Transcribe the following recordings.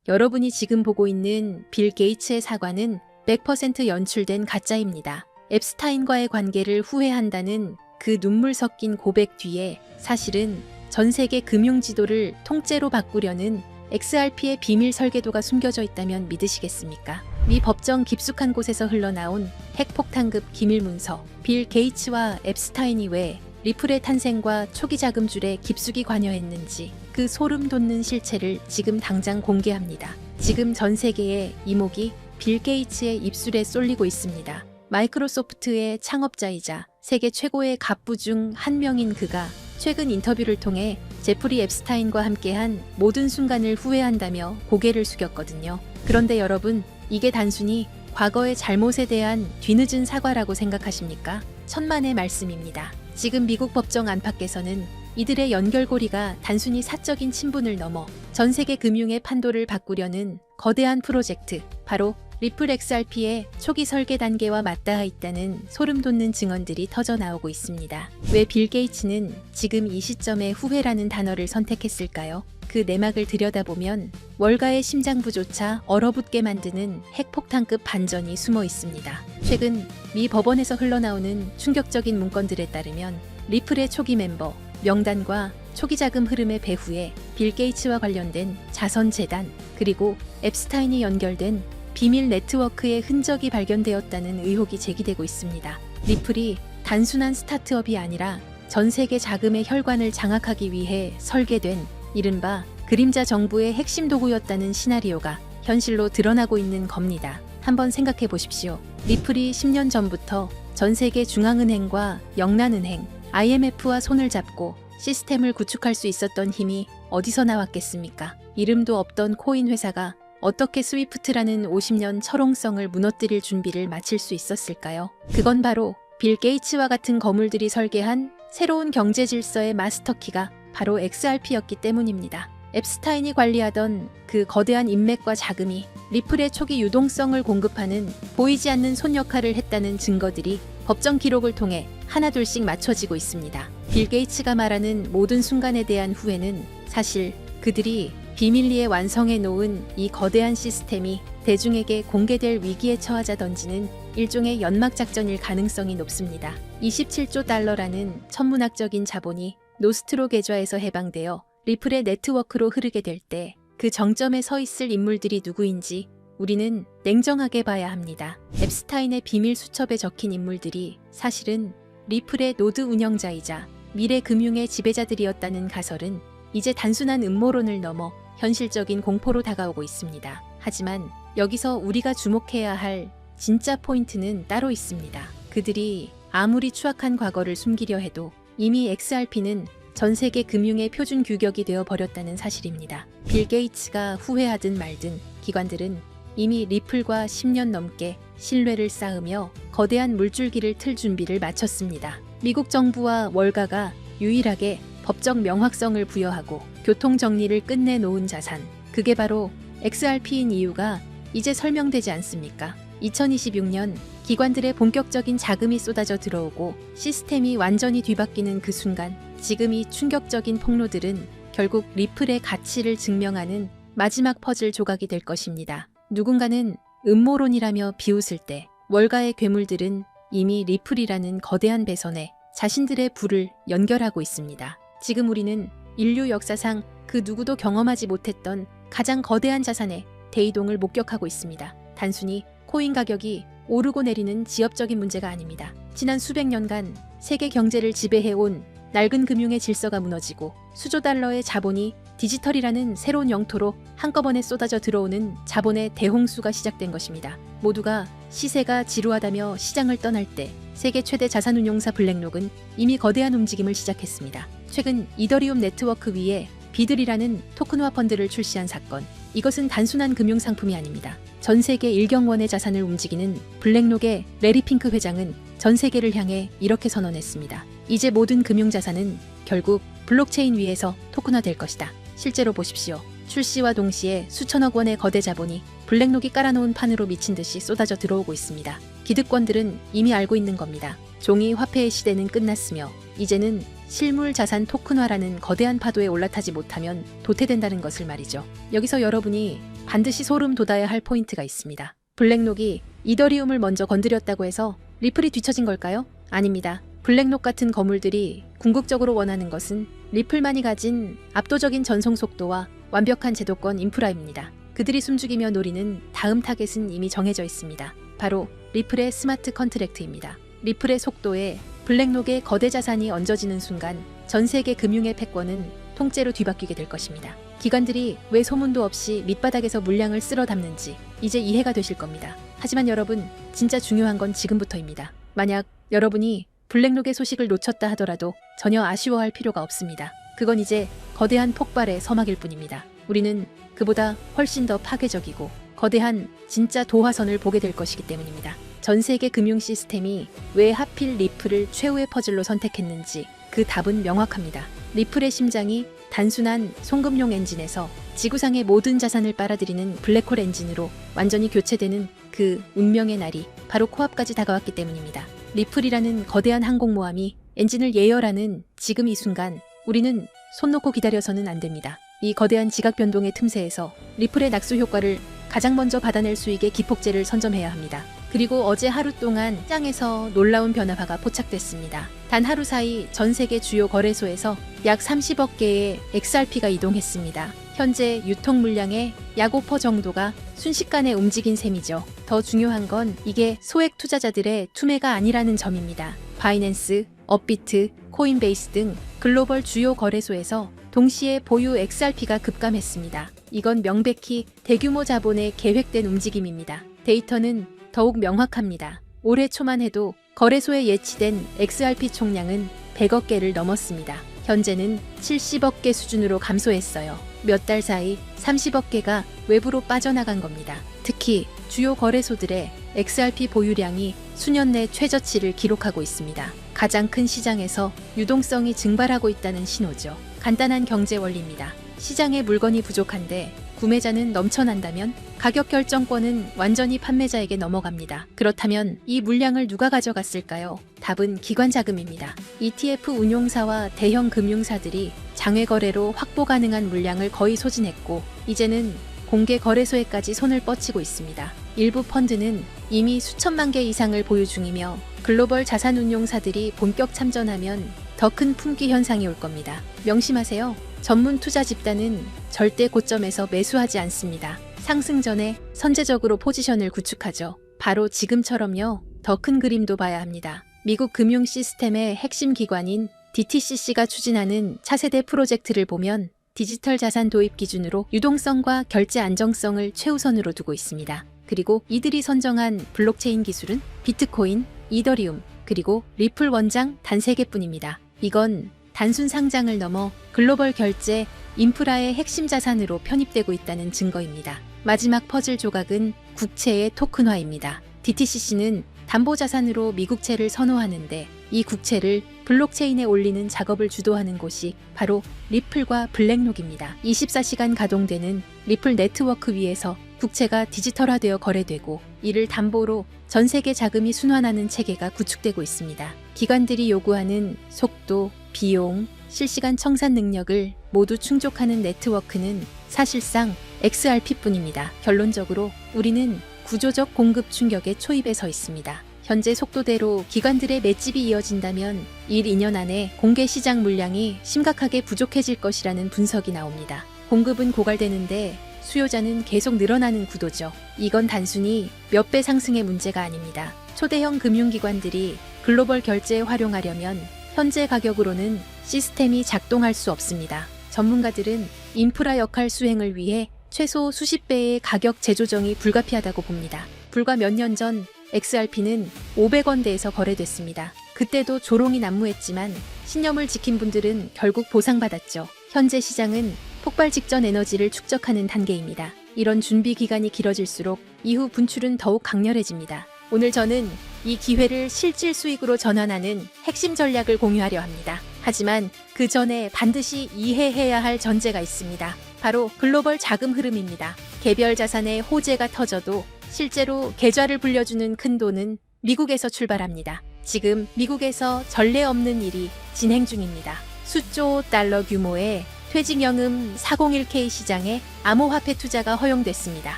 여러분이 지금 보고 있는 빌 게이츠의 사과는 100% 연출된 가짜입니다. 앱스타인과의 관계를 후회한다는 그 눈물 섞인 고백 뒤에 사실은 전 세계 금융지도를 통째로 바꾸려는 XRP의 비밀 설계도가 숨겨져 있다면 믿으시겠습니까? 미 법정 깊숙한 곳에서 흘러나온 핵폭탄급 기밀문서, 빌 게이츠와 앱스타인이 왜 리플의 탄생과 초기 자금줄에 깊숙이 관여했는지 그 소름 돋는 실체를 지금 당장 공개합니다. 지금 전 세계의 이목이 빌 게이츠의 입술에 쏠리고 있습니다. 마이크로소프트의 창업자이자 세계 최고의 갑부 중 한 명인 그가 최근 인터뷰를 통해 제프리 앱스타인과 함께한 모든 순간을 후회한다며 고개를 숙였거든요. 그런데 여러분, 이게 단순히 과거의 잘못에 대한 뒤늦은 사과라고 생각하십니까? 천만의 말씀입니다. 지금 미국 법정 안팎에서는 이들의 연결고리가 단순히 사적인 친분을 넘어 전 세계 금융의 판도를 바꾸려는 거대한 프로젝트, 바로 리플 XRP의 초기 설계 단계와 맞닿아 있다는 소름 돋는 증언들이 터져 나오고 있습니다. 왜 빌 게이츠는 지금 이 시점에 후회라는 단어를 선택했을까요? 그 내막을 들여다보면 월가의 심장부조차 얼어붙게 만드는 핵폭탄급 반전이 숨어 있습니다. 최근 미 법원에서 흘러나오는 충격적인 문건들에 따르면 리플의 초기 멤버, 명단과 초기 자금 흐름의 배후에 빌 게이츠와 관련된 자선 재단, 그리고 앱스타인이 연결된 비밀 네트워크의 흔적이 발견되었다는 의혹이 제기되고 있습니다. 리플이 단순한 스타트업이 아니라 전 세계 자금의 혈관을 장악하기 위해 설계된 이른바 그림자 정부의 핵심 도구였다는 시나리오가 현실로 드러나고 있는 겁니다. 한번 생각해 보십시오. 리플이 10년 전부터 전 세계 중앙은행과 영란은행, IMF와 손을 잡고 시스템을 구축할 수 있었던 힘이 어디서 나왔겠습니까? 이름도 없던 코인 회사가 어떻게 스위프트라는 50년 철옹성을 무너뜨릴 준비를 마칠 수 있었을까요? 그건 바로 빌 게이츠와 같은 거물들이 설계한 새로운 경제 질서의 마스터키가 바로 XRP였기 때문입니다. 앱스타인이 관리하던 그 거대한 인맥과 자금이 리플의 초기 유동성을 공급하는 보이지 않는 손 역할을 했다는 증거들이 법정 기록을 통해 하나둘씩 맞춰지고 있습니다. 빌 게이츠가 말하는 모든 순간에 대한 후회는 사실 그들이 비밀리에 완성해 놓은 이 거대한 시스템이 대중에게 공개될 위기에 처하자 던지는 일종의 연막 작전일 가능성이 높습니다. 27조 달러라는 천문학적인 자본이 노스트로 계좌에서 해방되어 리플의 네트워크로 흐르게 될 때 그 정점에 서 있을 인물들이 누구인지 우리는 냉정하게 봐야 합니다. 앱스타인의 비밀 수첩에 적힌 인물들이 사실은 리플의 노드 운영자이자 미래 금융의 지배자들이었다는 가설은 이제 단순한 음모론을 넘어 현실적인 공포로 다가오고 있습니다. 하지만 여기서 우리가 주목해야 할 진짜 포인트는 따로 있습니다. 그들이 아무리 추악한 과거를 숨기려 해도 이미 XRP는 전 세계 금융의 표준 규격이 되어 버렸다는 사실입니다. 빌 게이츠가 후회하든 말든 기관들은 이미 리플과 10년 넘게 신뢰를 쌓으며 거대한 물줄기를 틀 준비를 마쳤습니다. 미국 정부와 월가가 유일하게 법적 명확성을 부여하고 교통 정리를 끝내놓은 자산, 그게 바로 XRP인 이유가 이제 설명되지 않습니까? 2026년 기관들의 본격적인 자금이 쏟아져 들어오고 시스템이 완전히 뒤바뀌는 그 순간, 지금 이 충격적인 폭로들은 결국 리플의 가치를 증명하는 마지막 퍼즐 조각이 될 것입니다. 누군가는 음모론이라며 비웃을 때 월가의 괴물들은 이미 리플이라는 거대한 배선에 자신들의 불을 연결하고 있습니다. 지금 우리는 인류 역사상 그 누구도 경험하지 못했던 가장 거대한 자산의 대이동을 목격하고 있습니다. 단순히 코인 가격이 오르고 내리는 지엽적인 문제가 아닙니다. 지난 수백 년간 세계 경제를 지배해온 낡은 금융의 질서가 무너지고 수조 달러의 자본이 디지털이라는 새로운 영토로 한꺼번에 쏟아져 들어오는 자본의 대홍수가 시작된 것입니다. 모두가 시세가 지루하다며 시장을 떠날 때 세계 최대 자산운용사 블랙록은 이미 거대한 움직임을 시작했습니다. 최근 이더리움 네트워크 위에 비들이라는 토큰화 펀드를 출시한 사건. 이것은 단순한 금융상품이 아닙니다. 전 세계 1경원의 자산을 움직이는 블랙록의 레리 핑크 회장은 전 세계를 향해 이렇게 선언했습니다. 이제 모든 금융자산은 결국 블록체인 위에서 토큰화될 것이다. 실제로 보십시오. 출시와 동시에 수천억 원의 거대 자본이 블랙록이 깔아놓은 판으로 미친 듯이 쏟아져 들어오고 있습니다. 기득권들은 이미 알고 있는 겁니다. 종이 화폐의 시대는 끝났으며 이제는 실물 자산 토큰화라는 거대한 파도에 올라타지 못하면 도태된다는 것을 말이죠. 여기서 여러분이 반드시 소름 돋아야 할 포인트가 있습니다. 블랙록이 이더리움을 먼저 건드렸다고 해서 리플이 뒤처진 걸까요? 아닙니다. 블랙록 같은 거물들이 궁극적으로 원하는 것은 리플만이 가진 압도적인 전송 속도와 완벽한 제도권 인프라입니다. 그들이 숨죽이며 노리는 다음 타겟은 이미 정해져 있습니다. 바로 리플의 스마트 컨트랙트입니다. 리플의 속도에 블랙록의 거대 자산이 얹어지는 순간 전 세계 금융의 패권은 통째로 뒤바뀌게 될 것입니다. 기관들이 왜 소문도 없이 밑바닥에서 물량을 쓸어 담는지 이제 이해가 되실 겁니다. 하지만 여러분, 진짜 중요한 건 지금부터입니다. 만약 여러분이 블랙록의 소식을 놓쳤다 하더라도 전혀 아쉬워할 필요가 없습니다. 그건 이제 거대한 폭발의 서막일 뿐입니다. 우리는 그보다 훨씬 더 파괴적이고 거대한 진짜 도화선을 보게 될 것이기 때문입니다. 전 세계 금융 시스템이 왜 하필 리플을 최후의 퍼즐로 선택했는지 그 답은 명확합니다. 리플의 심장이 단순한 송금용 엔진에서 지구상의 모든 자산을 빨아들이는 블랙홀 엔진으로 완전히 교체되는 그 운명의 날이 바로 코앞까지 다가왔기 때문입니다. 리플이라는 거대한 항공모함이 엔진을 예열하는 지금 이 순간 우리는 손 놓고 기다려서는 안 됩니다. 이 거대한 지각 변동의 틈새에서 리플의 낙수 효과를 가장 먼저 받아낼 수 있게 기폭제를 선점해야 합니다. 그리고 어제 하루 동안 시장에서 놀라운 변화가 포착됐습니다. 단 하루 사이 전 세계 주요 거래소에서 약 30억 개의 XRP가 이동했습니다. 현재 유통 물량의 약 5% 정도가 순식간에 움직인 셈이죠. 더 중요한 건 이게 소액 투자자들의 투매가 아니라는 점입니다. 바이낸스, 업비트, 코인베이스 등 글로벌 주요 거래소에서 동시에 보유 XRP가 급감했습니다. 이건 명백히 대규모 자본의 계획된 움직임입니다. 데이터는 더욱 명확합니다. 올해 초만 해도 거래소에 예치된 XRP 총량은 100억 개를 넘었습니다. 현재는 70억 개 수준으로 감소했어요. 몇 달 사이 30억 개가 외부로 빠져나간 겁니다. 특히 주요 거래소들의 XRP 보유량이 수년 내 최저치를 기록하고 있습니다. 가장 큰 시장에서 유동성이 증발하고 있다는 신호죠. 간단한 경제 원리입니다. 시장에 물건이 부족한데 구매자는 넘쳐난다면 가격 결정권은 완전히 판매자에게 넘어갑니다. 그렇다면 이 물량을 누가 가져갔을까요? 답은 기관 자금입니다. ETF 운용사와 대형 금융사들이 장외 거래로 확보 가능한 물량을 거의 소진했고 이제는 공개 거래소에까지 손을 뻗치고 있습니다. 일부 펀드는 이미 수천만 개 이상을 보유 중이며 글로벌 자산 운용사들이 본격 참전하면 더 큰 품귀 현상이 올 겁니다. 명심하세요. 전문 투자 집단은 절대 고점에서 매수하지 않습니다. 상승 전에 선제적으로 포지션을 구축하죠. 바로 지금처럼요. 더 큰 그림도 봐야 합니다. 미국 금융 시스템의 핵심 기관인 DTCC가 추진하는 차세대 프로젝트를 보면 디지털 자산 도입 기준으로 유동성과 결제 안정성을 최우선으로 두고 있습니다. 그리고 이들이 선정한 블록체인 기술은 비트코인, 이더리움, 그리고 리플 원장 단 3개뿐입니다. 이건 단순 상장을 넘어 글로벌 결제, 인프라의 핵심 자산으로 편입되고 있다는 증거입니다. 마지막 퍼즐 조각은 국채의 토큰화입니다. DTCC는 담보자산으로 미국채를 선호하는데 이 국채를 블록체인에 올리는 작업을 주도하는 곳이 바로 리플과 블랙록입니다. 24시간 가동되는 리플 네트워크 위에서 국채가 디지털화되어 거래되고 이를 담보로 전 세계 자금이 순환하는 체계가 구축되고 있습니다. 기관들이 요구하는 속도, 비용, 실시간 청산 능력을 모두 충족하는 네트워크는 사실상 XRP뿐입니다. 결론적으로 우리는 구조적 공급 충격의 초입에 서 있습니다. 현재 속도대로 기관들의 맷집이 이어진다면 1, 2년 안에 공개 시장 물량이 심각하게 부족해질 것이라는 분석이 나옵니다. 공급은 고갈되는데 수요자는 계속 늘어나는 구도죠. 이건 단순히 몇 배 상승의 문제가 아닙니다. 초대형 금융기관들이 글로벌 결제에 활용하려면 현재 가격으로는 시스템이 작동할 수 없습니다. 전문가들은 인프라 역할 수행을 위해 최소 수십 배의 가격 재조정이 불가피하다고 봅니다. 불과 몇 년 전 XRP는 500원대에서 거래됐습니다. 그때도 조롱이 난무했지만 신념을 지킨 분들은 결국 보상받았죠. 현재 시장은 폭발 직전 에너지를 축적하는 단계입니다. 이런 준비 기간이 길어질수록 이후 분출은 더욱 강렬해집니다. 오늘 저는 이 기회를 실질 수익으로 전환하는 핵심 전략을 공유하려 합니다. 하지만 그 전에 반드시 이해해야 할 전제가 있습니다. 바로 글로벌 자금 흐름입니다. 개별 자산의 호재가 터져도 실제로 계좌를 불려주는 큰 돈은 미국에서 출발합니다. 지금 미국에서 전례 없는 일이 진행 중입니다. 수조 달러 규모의 퇴직연금 401k 시장에 암호화폐 투자가 허용됐습니다.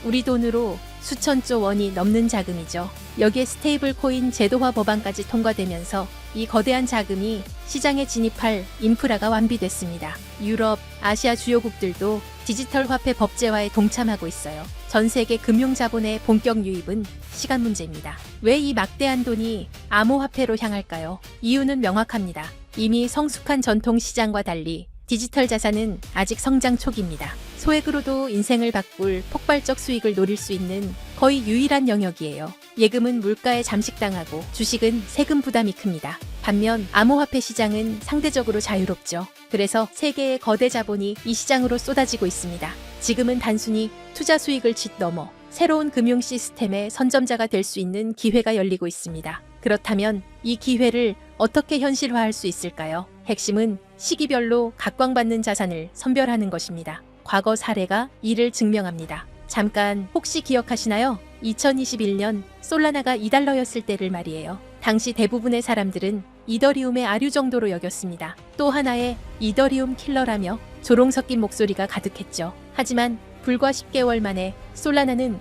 우리 돈으로 수천조 원이 넘는 자금이죠. 여기에 스테이블 코인 제도화 법안까지 통과되면서 이 거대한 자금이 시장에 진입할 인프라가 완비됐습니다. 유럽, 아시아 주요국들도 디지털 화폐 법제화에 동참하고 있어요. 전 세계 금융 자본의 본격 유입은 시간 문제입니다. 왜 이 막대한 돈이 암호화폐로 향할까요? 이유는 명확합니다. 이미 성숙한 전통 시장과 달리 디지털 자산은 아직 성장 초기입니다. 소액으로도 인생을 바꿀 폭발적 수익을 노릴 수 있는 거의 유일한 영역이에요. 예금은 물가에 잠식당하고 주식은 세금 부담이 큽니다. 반면 암호화폐 시장은 상대적으로 자유롭죠. 그래서 세계의 거대 자본이 이 시장으로 쏟아지고 있습니다. 지금은 단순히 투자 수익을 짓넘어 새로운 금융 시스템의 선점자가 될 수 있는 기회가 열리고 있습니다. 그렇다면 이 기회를 어떻게 현실화할 수 있을까요? 핵심은 시기별로 각광받는 자산을 선별하는 것입니다. 과거 사례가 이를 증명합니다. 잠깐 혹시 기억하시나요? 2021년 솔라나가 $2였을 때를 말이에요. 당시 대부분의 사람들은 이더리움의 아류 정도로 여겼습니다. 또 하나의 이더리움 킬러라며 조롱 섞인 목소리가 가득했죠. 하지만 불과 10개월 만에 솔라나는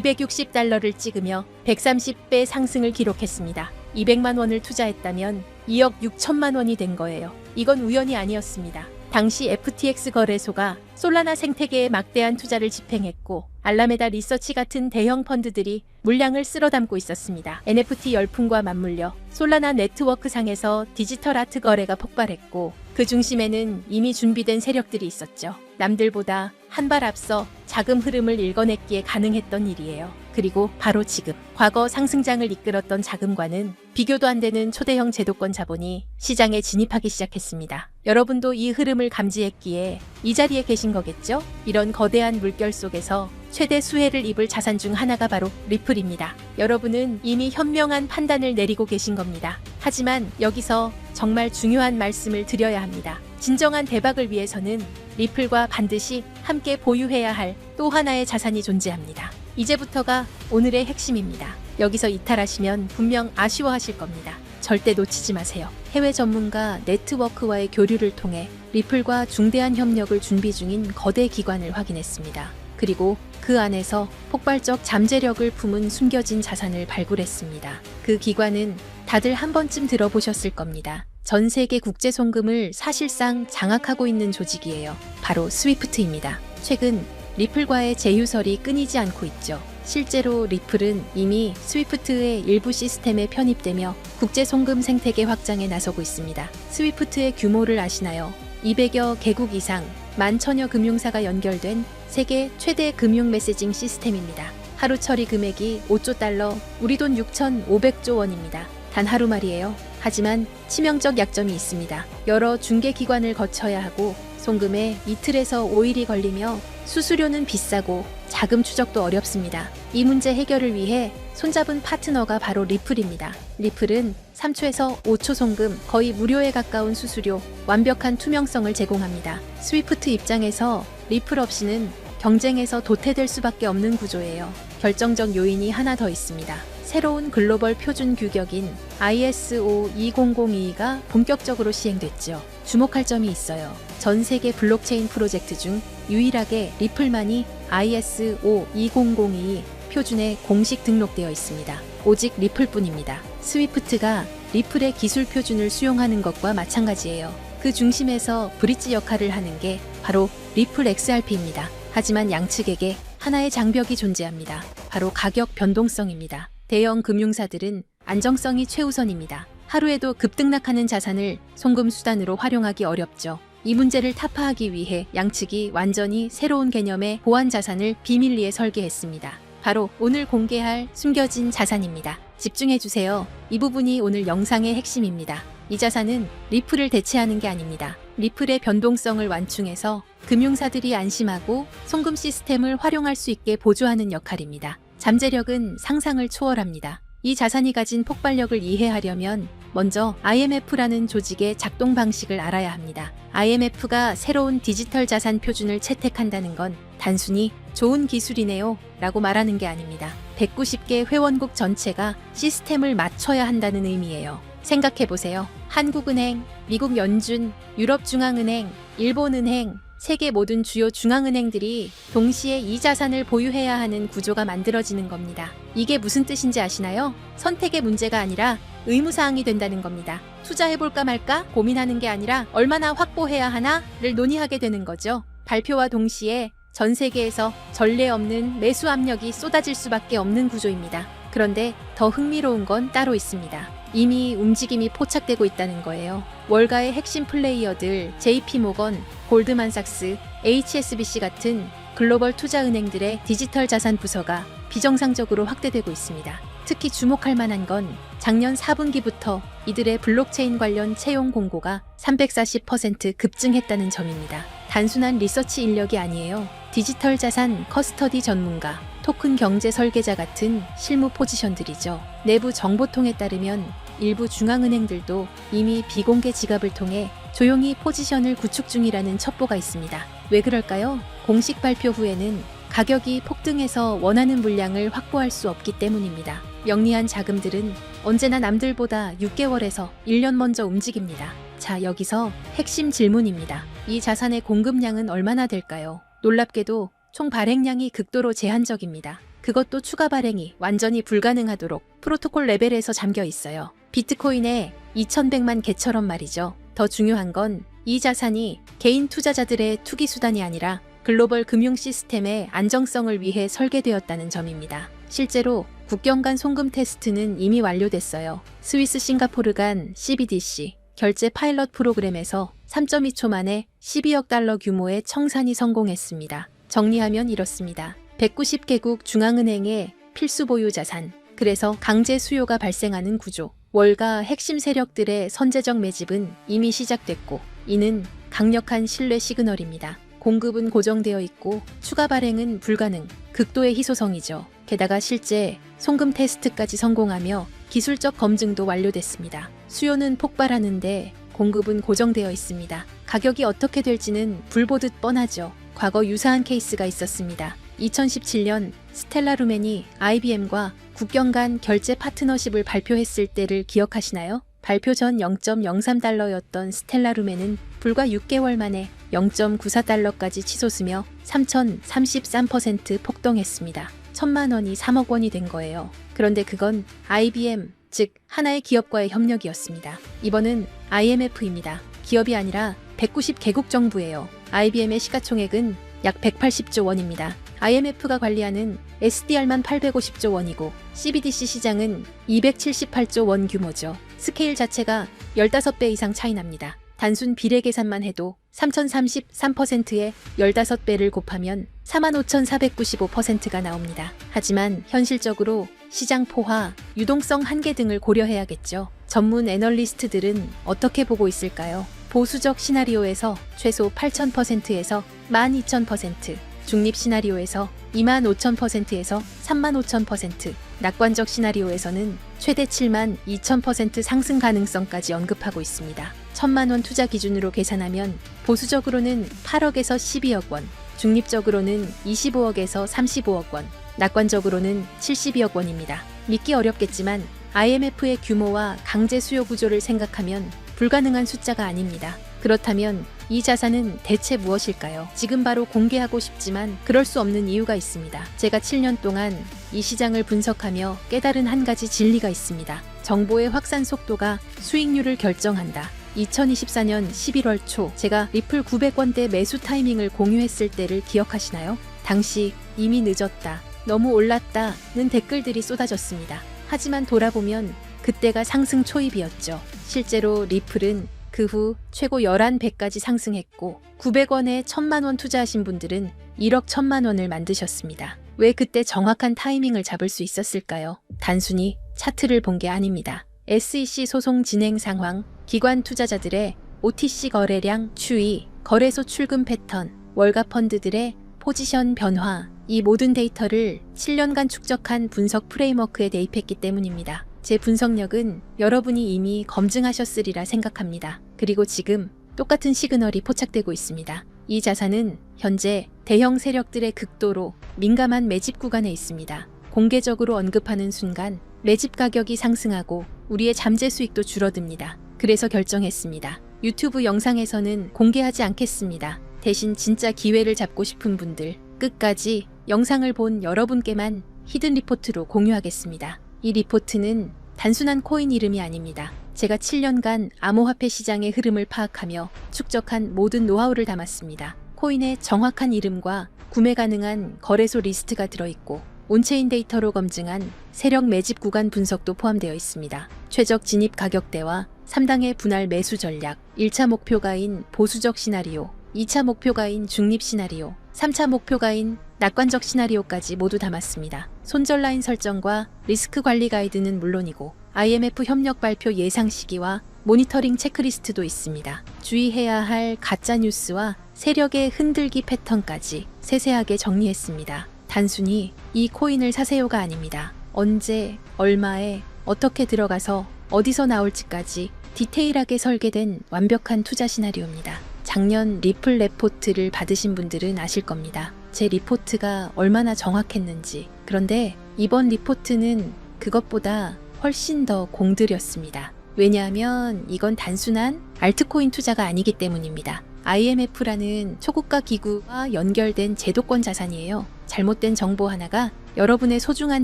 $260를 찍으며 130배 상승을 기록했습니다. 200만 원을 투자했다면 2억 6천만 원이 된 거예요. 이건 우연이 아니었습니다. 당시 FTX 거래소가 솔라나 생태계에 막대한 투자를 집행했고 알라메다 리서치 같은 대형 펀드들이 물량을 쓸어담고 있었습니다. NFT 열풍과 맞물려 솔라나 네트워크 상에서 디지털 아트 거래가 폭발했고 그 중심에는 이미 준비된 세력들이 있었죠. 남들보다 한 발 앞서 자금 흐름을 읽어냈기에 가능했던 일이에요. 그리고 바로 지금 과거 상승장을 이끌었던 자금과는 비교도 안 되는 초대형 제도권 자본이 시장에 진입하기 시작했습니다. 여러분도 이 흐름을 감지했기에 이 자리에 계신 거겠죠? 이런 거대한 물결 속에서 최대 수혜를 입을 자산 중 하나가 바로 리플입니다. 여러분은 이미 현명한 판단을 내리고 계신 겁니다. 하지만 여기서 정말 중요한 말씀을 드려야 합니다. 진정한 대박을 위해서는 리플과 반드시 함께 보유해야 할 또 하나의 자산이 존재합니다. 이제부터가 오늘의 핵심입니다. 여기서 이탈하시면 분명 아쉬워하실 겁니다. 절대 놓치지 마세요. 해외 전문가 네트워크와의 교류를 통해 리플과 중대한 협력을 준비 중인 거대 기관을 확인했습니다. 그리고 그 안에서 폭발적 잠재력을 품은 숨겨진 자산을 발굴했습니다. 그 기관은 다들 한 번쯤 들어보셨을 겁니다. 전 세계 국제 송금을 사실상 장악하고 있는 조직이에요. 바로 스위프트입니다. 최근 리플과의 제휴설이 끊이지 않고 있죠. 실제로 리플은 이미 스위프트의 일부 시스템에 편입되며 국제 송금 생태계 확장에 나서고 있습니다. 스위프트의 규모를 아시나요? 200여 개국 이상 11,000여 금융사가 연결된 세계 최대 금융 메시징 시스템입니다. 하루 처리 금액이 5조 달러, 우리 돈 6,500조 원입니다. 단 하루 말이에요. 하지만 치명적 약점이 있습니다. 여러 중개기관을 거쳐야 하고 송금에 이틀에서 5일이 걸리며 수수료는 비싸고 자금 추적도 어렵습니다. 이 문제 해결을 위해 손잡은 파트너가 바로 리플입니다. 리플은 3초에서 5초 송금, 거의 무료에 가까운 수수료, 완벽한 투명성을 제공합니다. 스위프트 입장에서 리플 없이는 경쟁에서 도태될 수밖에 없는 구조예요. 결정적 요인이 하나 더 있습니다. 새로운 글로벌 표준 규격인 ISO 20022가 본격적으로 시행됐죠. 주목할 점이 있어요. 전 세계 블록체인 프로젝트 중 유일하게 리플만이 ISO 2002 표준에 공식 등록되어 있습니다. 오직 리플뿐입니다. 스위프트가 리플의 기술 표준을 수용하는 것과 마찬가지예요. 그 중심에서 브릿지 역할을 하는 게 바로 리플 XRP입니다. 하지만 양측에게 하나의 장벽이 존재합니다. 바로 가격 변동성입니다. 대형 금융사들은 안정성이 최우선입니다. 하루에도 급등락하는 자산을 송금 수단으로 활용하기 어렵죠. 이 문제를 타파하기 위해 양측이 완전히 새로운 개념의 보안 자산을 비밀리에 설계했습니다. 바로 오늘 공개할 숨겨진 자산입니다. 집중해주세요. 이 부분이 오늘 영상의 핵심입니다. 이 자산은 리플을 대체하는 게 아닙니다. 리플의 변동성을 완충해서 금융사들이 안심하고 송금 시스템을 활용할 수 있게 보조하는 역할입니다. 잠재력은 상상을 초월합니다. 이 자산이 가진 폭발력을 이해하려면 먼저 IMF라는 조직의 작동 방식을 알아야 합니다. IMF가 새로운 디지털 자산 표준을 채택한다는 건 단순히 좋은 기술이네요 라고 말하는 게 아닙니다. 190개 회원국 전체가 시스템을 맞춰야 한다는 의미예요. 생각해보세요. 한국은행, 미국 연준, 유럽중앙은행, 일본은행, 세계 모든 주요 중앙은행들이 동시에 이 자산을 보유해야 하는 구조가 만들어지는 겁니다. 이게 무슨 뜻인지 아시나요? 선택의 문제가 아니라 의무사항이 된다는 겁니다. 투자해볼까 말까 고민하는 게 아니라 얼마나 확보해야 하나를 논의하게 되는 거죠. 발표와 동시에 전 세계에서 전례 없는 매수 압력이 쏟아질 수밖에 없는 구조입니다. 그런데 더 흥미로운 건 따로 있습니다. 이미 움직임이 포착되고 있다는 거예요. 월가의 핵심 플레이어들 JP모건, 골드만삭스, HSBC 같은 글로벌 투자은행들의 디지털 자산 부서가 비정상적으로 확대되고 있습니다. 특히 주목할 만한 건 작년 4분기부터 이들의 블록체인 관련 채용 공고가 340% 급증했다는 점입니다. 단순한 리서치 인력이 아니에요. 디지털 자산 커스터디 전문가, 토큰 경제 설계자 같은 실무 포지션들이죠. 내부 정보통에 따르면 일부 중앙은행들도 이미 비공개 지갑을 통해 조용히 포지션을 구축 중이라는 첩보가 있습니다. 왜 그럴까요? 공식 발표 후에는 가격이 폭등해서 원하는 물량을 확보할 수 없기 때문입니다. 영리한 자금들은 언제나 남들보다 6개월에서 1년 먼저 움직입니다. 자, 여기서 핵심 질문입니다. 이 자산의 공급량은 얼마나 될까요? 놀랍게도 총 발행량이 극도로 제한적입니다. 그것도 추가 발행이 완전히 불가능하도록 프로토콜 레벨에서 잠겨 있어요. 비트코인의 2100만 개처럼 말이죠. 더 중요한 건 이 자산이 개인 투자자들의 투기 수단이 아니라 글로벌 금융 시스템의 안정성을 위해 설계되었다는 점입니다. 실제로 국경 간 송금 테스트는 이미 완료됐어요. 스위스 싱가포르 간 CBDC 결제 파일럿 프로그램에서 3.2초 만에 12억 달러 규모의 청산이 성공했습니다. 정리하면 이렇습니다. 190개국 중앙은행의 필수 보유 자산, 그래서 강제 수요가 발생하는 구조. 월가 핵심 세력들의 선제적 매집은 이미 시작됐고, 이는 강력한 신뢰 시그널입니다. 공급은 고정되어 있고 추가 발행은 불가능, 극도의 희소성이죠. 게다가 실제 송금 테스트까지 성공하며 기술적 검증도 완료됐습니다. 수요는 폭발하는데 공급은 고정되어 있습니다. 가격이 어떻게 될지는 불 보듯 뻔하죠. 과거 유사한 케이스가 있었습니다. 2017년 스텔라 루멘이 IBM과 국경 간 결제 파트너십을 발표했을 때를 기억하시나요? 발표 전 0.03달러였던 스텔라 루멘은 불과 6개월 만에 0.94달러까지 치솟으며 3033% 폭등했습니다. 1,000만 원이 3억 원이 된 거예요. 그런데 그건 IBM, 즉 하나의 기업과의 협력이었습니다. 이번은 IMF입니다. 기업이 아니라 190개국 정부예요. IBM의 시가총액은 약 180조 원입니다. IMF가 관리하는 SDR만 850조 원이고 CBDC 시장은 278조 원 규모죠. 스케일 자체가 15배 이상 차이 납니다. 단순 비례 계산만 해도 3033%에 15배를 곱하면 45,495%가 나옵니다. 하지만 현실적으로 시장 포화, 유동성 한계 등을 고려해야겠죠. 전문 애널리스트들은 어떻게 보고 있을까요? 보수적 시나리오에서 최소 8,000%에서 12,000%, 중립 시나리오에서 25,000%에서 35,000%, 낙관적 시나리오에서는 최대 72,000% 상승 가능성까지 언급하고 있습니다. 1,000만 원 투자 기준으로 계산하면 보수적으로는 8억에서 12억 원, 중립적으로는 25억에서 35억 원, 낙관적으로는 72억 원입니다. 믿기 어렵겠지만 IMF의 규모와 강제 수요 구조를 생각하면 불가능한 숫자가 아닙니다. 그렇다면 이 자산은 대체 무엇일까요? 지금 바로 공개하고 싶지만 그럴 수 없는 이유가 있습니다. 제가 7년 동안 이 시장을 분석하며 깨달은 한 가지 진리가 있습니다. 정보의 확산 속도가 수익률을 결정한다. 2024년 11월 초 제가 리플 900원대 매수 타이밍을 공유했을 때를 기억하시나요? 당시 이미 늦었다, 너무 올랐다는 댓글들이 쏟아졌습니다. 하지만 돌아보면 그때가 상승 초입이었죠. 실제로 리플은 그 후 최고 11배까지 상승했고 900원에 1,000만 원 투자하신 분들은 1억 1,000만 원을 만드셨습니다. 왜 그때 정확한 타이밍을 잡을 수 있었을까요? 단순히 차트를 본 게 아닙니다. SEC 소송 진행 상황, 기관 투자자들의 OTC 거래량 추이, 거래소 출금 패턴, 월가 펀드들의 포지션 변화, 이 모든 데이터를 7년간 축적한 분석 프레임워크에 대입했기 때문입니다. 제 분석력은 여러분이 이미 검증하셨으리라 생각합니다. 그리고 지금 똑같은 시그널이 포착되고 있습니다. 이 자산은 현재 대형 세력들의 극도로 민감한 매집 구간에 있습니다. 공개적으로 언급하는 순간 매집 가격이 상승하고 우리의 잠재 수익도 줄어듭니다. 그래서 결정했습니다. 유튜브 영상에서는 공개하지 않겠습니다. 대신 진짜 기회를 잡고 싶은 분들, 끝까지 영상을 본 여러분께만 히든 리포트로 공유하겠습니다. 이 리포트는 단순한 코인 이름이 아닙니다. 제가 7년간 암호화폐 시장의 흐름을 파악하며 축적한 모든 노하우를 담았습니다. 코인의 정확한 이름과 구매 가능한 거래소 리스트가 들어있고 온체인 데이터로 검증한 세력 매집 구간 분석도 포함되어 있습니다. 최적 진입 가격대와 3당의 분할 매수 전략, 1차 목표가인 보수적 시나리오, 2차 목표가인 중립 시나리오, 3차 목표가인 낙관적 시나리오까지 모두 담았습니다. 손절 라인 설정과 리스크 관리 가이드는 물론이고 IMF 협력 발표 예상 시기와 모니터링 체크리스트도 있습니다. 주의해야 할 가짜 뉴스와 세력의 흔들기 패턴까지 세세하게 정리했습니다. 단순히 이 코인을 사세요가 아닙니다. 언제, 얼마에, 어떻게 들어가서 어디서 나올지까지 디테일하게 설계된 완벽한 투자 시나리오입니다. 작년 리플 레포트를 받으신 분들은 아실 겁니다. 제 리포트가 얼마나 정확했는지. 그런데 이번 리포트는 그것보다 훨씬 더 공들였습니다. 왜냐하면 이건 단순한 알트코인 투자가 아니기 때문입니다. IMF라는 초국가 기구와 연결된 제도권 자산이에요. 잘못된 정보 하나가 여러분의 소중한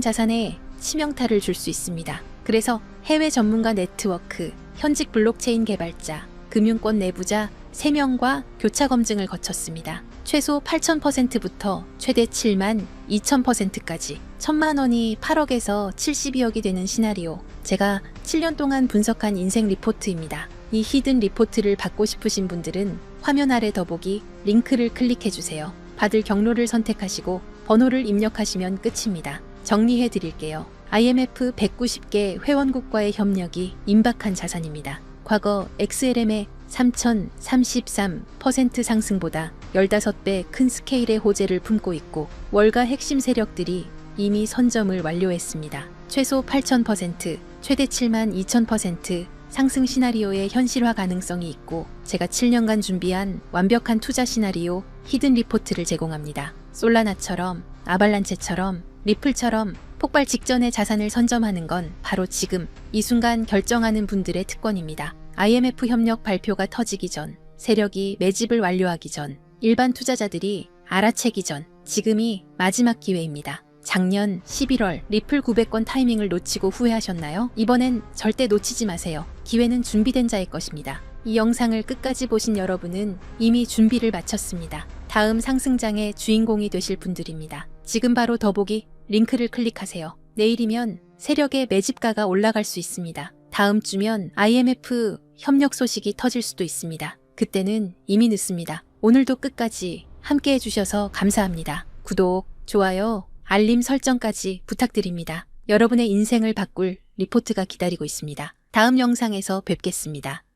자산에 치명타를 줄 수 있습니다. 그래서 해외 전문가 네트워크, 현직 블록체인 개발자, 금융권 내부자 3명과 교차 검증을 거쳤습니다. 최소 8,000%부터 최대 7만 2,000%까지 1,000만 원이 8억에서 72억이 되는 시나리오. 제가 7년 동안 분석한 인생 리포트입니다. 이 히든 리포트를 받고 싶으신 분들은 화면 아래 더보기 링크를 클릭해주세요. 받을 경로를 선택하시고 번호를 입력하시면 끝입니다. 정리해 드릴게요. IMF 190개 회원국과의 협력이 임박한 자산입니다. 과거 XLM의 3,033% 상승보다 15배 큰 스케일의 호재를 품고 있고 월가 핵심 세력들이 이미 선점을 완료했습니다. 최소 8,000%, 최대 7만 2,000% 상승 시나리오의 현실화 가능성이 있고 제가 7년간 준비한 완벽한 투자 시나리오 히든 리포트를 제공합니다. 솔라나처럼, 아발란체처럼, 리플처럼 폭발 직전에 자산을 선점하는 건 바로 지금 이 순간 결정하는 분들의 특권입니다. IMF 협력 발표가 터지기 전, 세력이 매집을 완료하기 전, 일반 투자자들이 알아채기 전, 지금이 마지막 기회입니다. 작년 11월 리플 900건 타이밍을 놓치고 후회하셨나요? 이번엔 절대 놓치지 마세요. 기회는 준비된 자의 것입니다. 이 영상을 끝까지 보신 여러분은 이미 준비를 마쳤습니다. 다음 상승장의 주인공이 되실 분들입니다. 지금 바로 더보기 링크를 클릭하세요. 내일이면 세력의 매집가가 올라갈 수 있습니다. 다음 주면 IMF 협력 소식이 터질 수도 있습니다. 그때는 이미 늦습니다. 오늘도 끝까지 함께 해주셔서 감사합니다. 구독, 좋아요, 알림 설정까지 부탁드립니다. 여러분의 인생을 바꿀 리포트가 기다리고 있습니다. 다음 영상에서 뵙겠습니다.